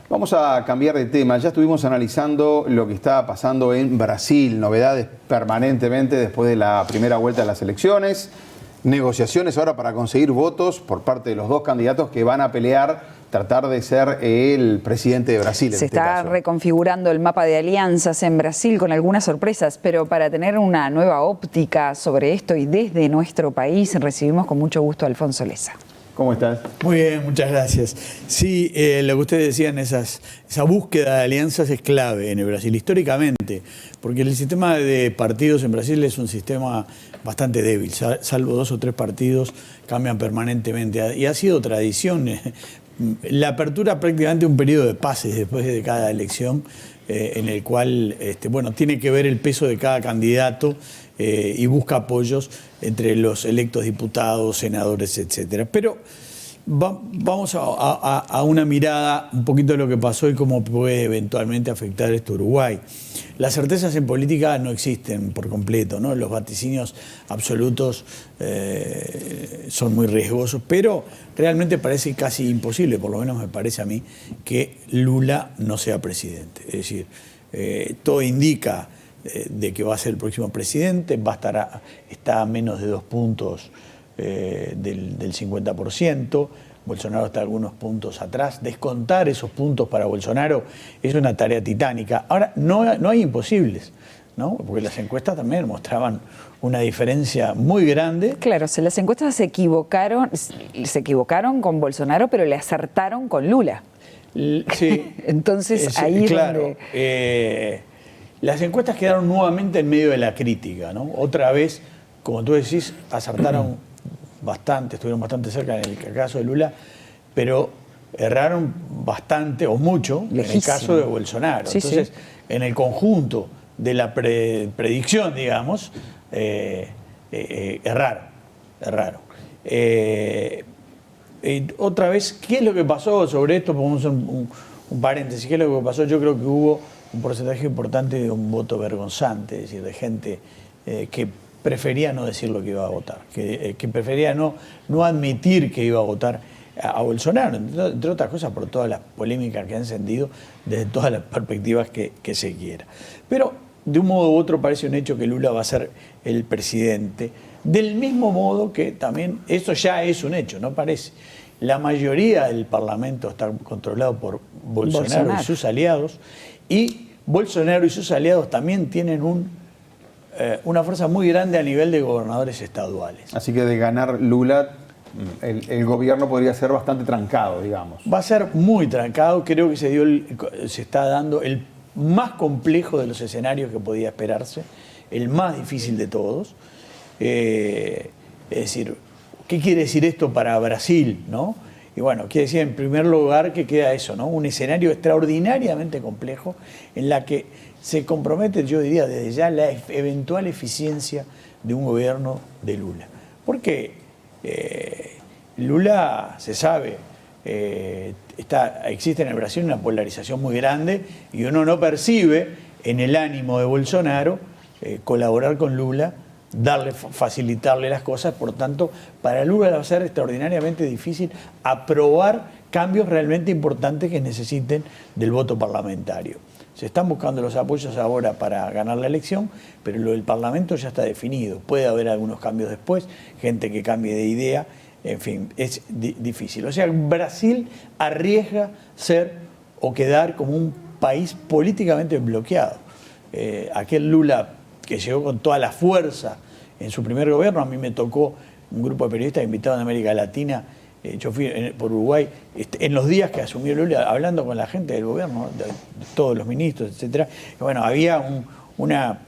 Vamos a cambiar de tema. Ya estuvimos analizando lo que está pasando en Brasil, novedades permanentemente después de la primera vuelta de las elecciones, negociaciones ahora para conseguir votos por parte de los dos candidatos que van a pelear, tratar de ser el presidente de Brasil. Se está reconfigurando el mapa de alianzas en Brasil con algunas sorpresas, pero para tener una nueva óptica sobre esto y desde nuestro país recibimos con mucho gusto a Alfonso Lessa. ¿Cómo estás? Muy bien, muchas gracias. Sí, lo que ustedes decían, esa búsqueda de alianzas es clave en el Brasil, históricamente, porque el sistema de partidos en Brasil es un sistema bastante débil, salvo 2 o 3 partidos, cambian permanentemente, y ha sido tradición. La apertura prácticamente un periodo de pases después de cada elección, en el cual tiene que ver el peso de cada candidato y busca apoyos entre los electos diputados, senadores, etcétera. Pero vamos a una mirada un poquito de lo que pasó y cómo puede eventualmente afectar esto a Uruguay. Las certezas en política no existen por completo, ¿no? Los vaticinios absolutos son muy riesgosos, pero realmente parece casi imposible, por lo menos me parece a mí, que Lula no sea presidente. Es decir, todo indica de que va a ser el próximo presidente, está a menos de 2 puntos del 50%, Bolsonaro está algunos puntos atrás. Descontar esos puntos para Bolsonaro es una tarea titánica. Ahora, no hay imposibles, ¿no? Porque las encuestas también mostraban una diferencia muy grande. Claro, las encuestas se equivocaron con Bolsonaro, pero le acertaron con Lula. Sí. Entonces, ahí claro, donde... las encuestas quedaron nuevamente en medio de la crítica, ¿no? Otra vez, como tú decís, acertaron bastante, estuvieron bastante cerca en el caso de Lula, pero erraron bastante o mucho lejísimo en el caso de Bolsonaro. Sí, entonces, sí, en el conjunto de la predicción, digamos, erraron. Otra vez, ¿qué es lo que pasó sobre esto? Podemos hacer un paréntesis. ¿Qué es lo que pasó? Yo creo que hubo un porcentaje importante de un voto vergonzante, es decir, de gente que prefería no decir lo que iba a votar, que prefería no admitir que iba a votar a Bolsonaro, entre otras cosas por todas las polémicas que han encendido desde todas las perspectivas que se quiera. Pero de un modo u otro parece un hecho que Lula va a ser el presidente, del mismo modo que también eso ya es un hecho, ¿no parece? La mayoría del Parlamento está controlado por Bolsonaro y sus aliados, y Bolsonaro y sus aliados también tienen una fuerza muy grande a nivel de gobernadores estaduales. Así que de ganar Lula, el gobierno podría ser bastante trancado, digamos. Va a ser muy trancado. Creo que se está dando el más complejo de los escenarios que podía esperarse, el más difícil de todos. Es decir, ¿qué quiere decir esto para Brasil, no? Y bueno, quiere decir en primer lugar que queda eso, ¿no? Un escenario extraordinariamente complejo en la que se compromete, yo diría, desde ya la eventual eficiencia de un gobierno de Lula. Porque Lula, se sabe, existe en el Brasil una polarización muy grande y uno no percibe en el ánimo de Bolsonaro colaborar con Lula, facilitarle las cosas. Por tanto, para Lula va a ser extraordinariamente difícil aprobar cambios realmente importantes que necesiten del voto parlamentario. Se están buscando los apoyos ahora para ganar la elección, pero lo del Parlamento ya está definido. Puede haber algunos cambios después, gente que cambie de idea, en fin, es difícil. O sea, Brasil arriesga ser o quedar como un país políticamente bloqueado. Aquel Lula que llegó con toda la fuerza en su primer gobierno, a mí me tocó un grupo de periodistas invitados de América Latina. Yo fui por Uruguay en los días que asumió Lula, hablando con la gente del gobierno, de todos los ministros, etcétera. Bueno, había una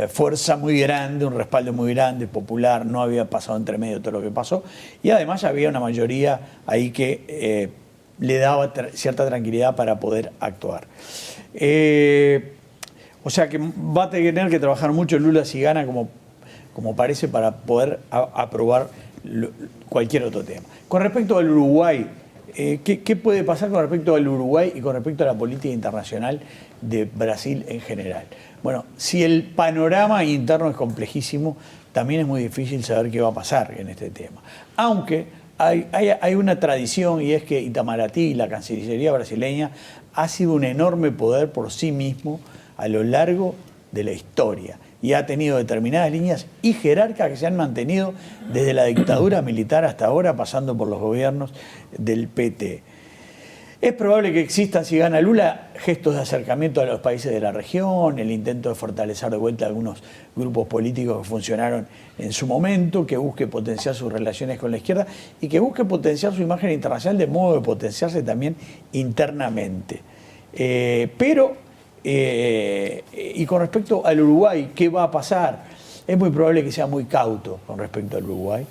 fuerza muy grande, un respaldo muy grande, popular, no había pasado entre medio todo lo que pasó, y además había una mayoría ahí que le daba cierta tranquilidad para poder actuar. O sea que va a tener que trabajar mucho Lula si gana, como parece, para poder aprobar cualquier otro tema. Con respecto al Uruguay, ¿qué puede pasar con respecto al Uruguay y con respecto a la política internacional de Brasil en general? Bueno, si el panorama interno es complejísimo, también es muy difícil saber qué va a pasar en este tema. Aunque hay una tradición, y es que Itamaraty, la Cancillería brasileña, ha sido un enorme poder por sí mismo a lo largo de la historia y ha tenido determinadas líneas y jerarcas que se han mantenido desde la dictadura militar hasta ahora, pasando por los gobiernos del PT. Es probable que existan, si gana Lula, gestos de acercamiento a los países de la región, el intento de fortalecer de vuelta algunos grupos políticos que funcionaron en su momento, que busque potenciar sus relaciones con la izquierda y que busque potenciar su imagen internacional de modo de potenciarse también internamente. Y con respecto al Uruguay, ¿qué va a pasar? Es muy probable que sea muy cauto con respecto al Uruguay,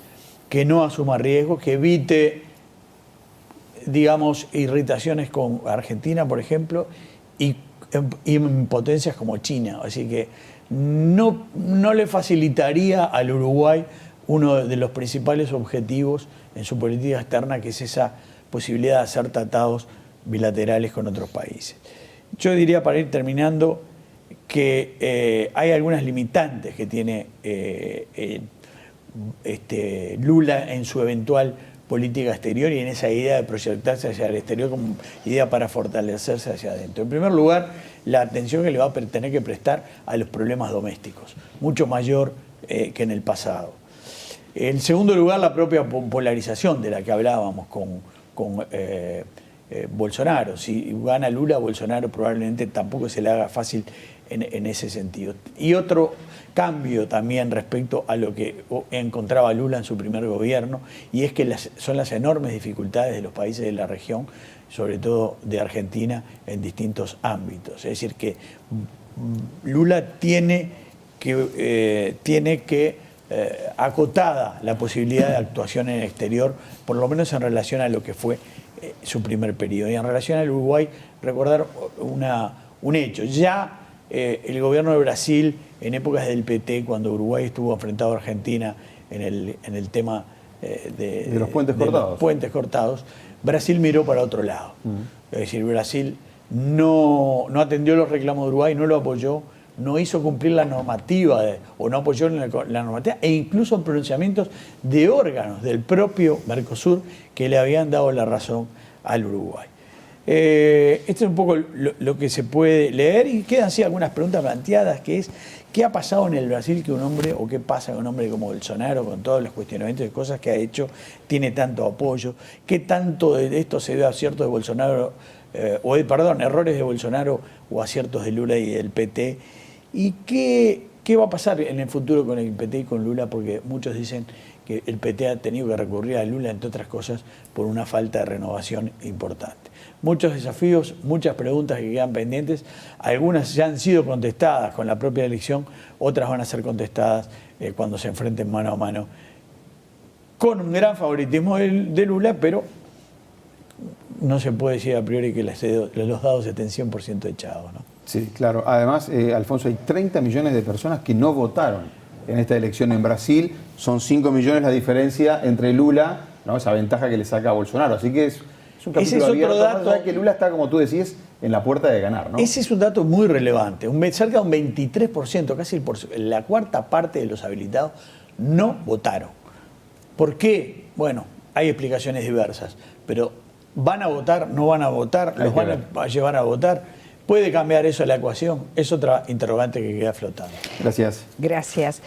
que no asuma riesgos, que evite, digamos, irritaciones con Argentina, por ejemplo, y potencias como China. Así que no le facilitaría al Uruguay uno de los principales objetivos en su política externa, que es esa posibilidad de hacer tratados bilaterales con otros países. Yo diría, para ir terminando, que hay algunas limitantes que tiene Lula en su eventual política exterior y en esa idea de proyectarse hacia el exterior como idea para fortalecerse hacia adentro. En primer lugar, la atención que le va a tener que prestar a los problemas domésticos, mucho mayor que en el pasado. En segundo lugar, la propia polarización de la que hablábamos con Bolsonaro. Si gana Lula, Bolsonaro probablemente tampoco se le haga fácil en ese sentido. Y otro cambio también respecto a lo que encontraba Lula en su primer gobierno, y es que son las enormes dificultades de los países de la región, sobre todo de Argentina, en distintos ámbitos. Es decir, que Lula tiene que acotada la posibilidad de actuación en el exterior, por lo menos en relación a lo que fue su primer periodo. Y en relación al Uruguay, recordar un hecho. Ya el gobierno de Brasil, en épocas del PT, cuando Uruguay estuvo enfrentado a Argentina en el tema de los puentes cortados, Brasil miró para otro lado. Es decir, Brasil no atendió los reclamos de Uruguay, no lo apoyó, no hizo cumplir la normativa o no apoyó la normativa, e incluso pronunciamientos de órganos del propio Mercosur que le habían dado la razón al Uruguay. Esto es un poco lo que se puede leer, y quedan sí algunas preguntas planteadas, que es ¿qué ha pasado en el Brasil que un hombre, o qué pasa con un hombre como Bolsonaro, con todos los cuestionamientos de cosas que ha hecho, tiene tanto apoyo? ¿Qué tanto de esto se debe a aciertos de Bolsonaro, errores de Bolsonaro o aciertos de Lula y del PT? ¿Y qué va a pasar en el futuro con el PT y con Lula? Porque muchos dicen que el PT ha tenido que recurrir a Lula, entre otras cosas, por una falta de renovación importante. Muchos desafíos, muchas preguntas que quedan pendientes. Algunas ya han sido contestadas con la propia elección, otras van a ser contestadas cuando se enfrenten mano a mano, con un gran favoritismo de Lula, pero no se puede decir a priori que los dados estén 100% echados, ¿no? Sí, claro. Además, Alfonso, hay 30 millones de personas que no votaron en esta elección en Brasil. Son 5 millones la diferencia entre Lula, ¿no?, esa ventaja que le saca a Bolsonaro. Así que es un capítulo abierto. Más allá de que Lula está, como tú decís, en la puerta de ganar, ¿no? Ese es un dato muy relevante. Cerca de un 23%, casi la cuarta parte de los habilitados no votaron. ¿Por qué? Bueno, hay explicaciones diversas, pero ¿van a votar? ¿No van a votar? ¿Los van a llevar a votar? ¿Puede cambiar eso la ecuación? Es otra interrogante que queda flotando. Gracias. Gracias.